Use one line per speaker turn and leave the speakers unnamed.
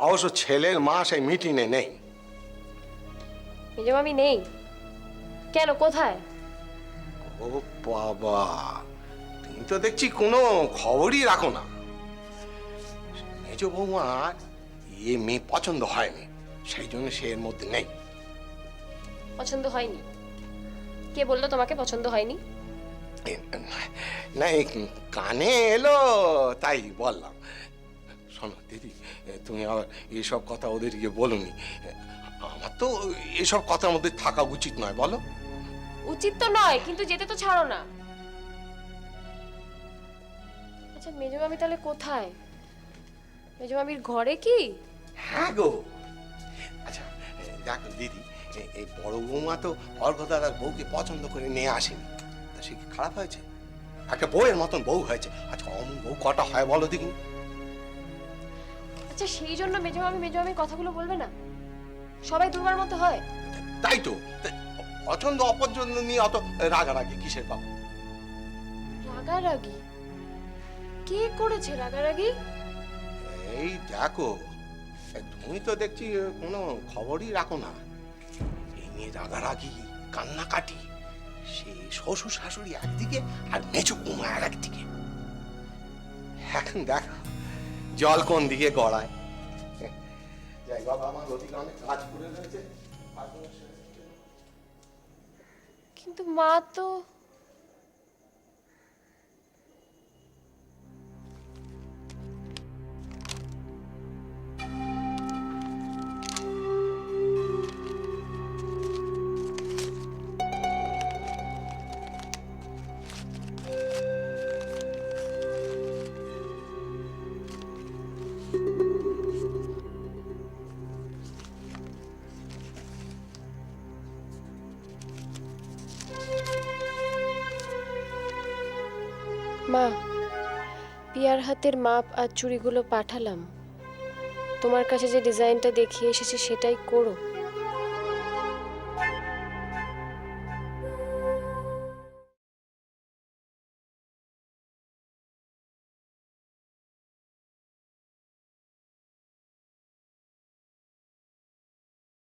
অবশ্য ছেলের মা সেই মিটিংয়ে নেই।
মেজো মামি নেই কেন? কোথায়?
ও বাবা, তুমি তো দেখছি কোনো খবরই রাখো না। মেজ বৌমার মেয়ে পছন্দ হয়নি, সেই জন্য সে এর মধ্যে নেই।
পছন্দ হয়নি? কে বললো তোমাকে পছন্দ হয়নি?
না, কানে এলো তাই বললাম। শোনো দিদি, তুমি আবার এসব কথা ওদেরকে বলোনি। আমার তো এসব কথার মধ্যে থাকা উচিত নয়, বলো?
উচিত তো নয়, কিন্তু যেতে তো ছাড়ো না। আচ্ছা মেজো মামি তাহলে কোথায়? মেজো মামির ঘরে কি?
হ্যাঁ গো। আচ্ছা দেখো দিদি, এই বড় বৌমা তো অর্ঘদাদার বউকে পছন্দ করে নিয়ে আসেনি, তা সে কি খারাপ হয়েছে? একটা বউয়ের মতন বউ হয়েছে। আচ্ছা অমন বউ কটা হয় বলো দেখি?
আচ্ছা সেই জন্য মেজো মামির কথাগুলো বলবে না? সবাই দুর্বার মতো হয়?
তাই তো, পছন্দ অপছন্দ নিয়ে অত রাগারাগি কিসের বাবা?
রাগারাগি? কে করেছে রাগারাগি?
এই দেখো, তুমি তো দেখছি কোনো খবরই রাখো না। এই নিয়ে রাগারাগি, কান্নাকাটি, সে শ্বশুর শাশুড়ি একদিকে আর মেজো বৌমা আর একদিকে। এখন দেখো জল কোন দিকে গড়ায়। যাই বাবা, আমার ওদিকে অনেক কাজ করে রয়েছে।
কিন্তু মা তো... মা, পিয়ার হাতের মাপ আর চুড়িগুলো পাঠালাম। তোমার কাছে যে ডিজাইনটা দেখিয়ে এসেছি সেটাই করো।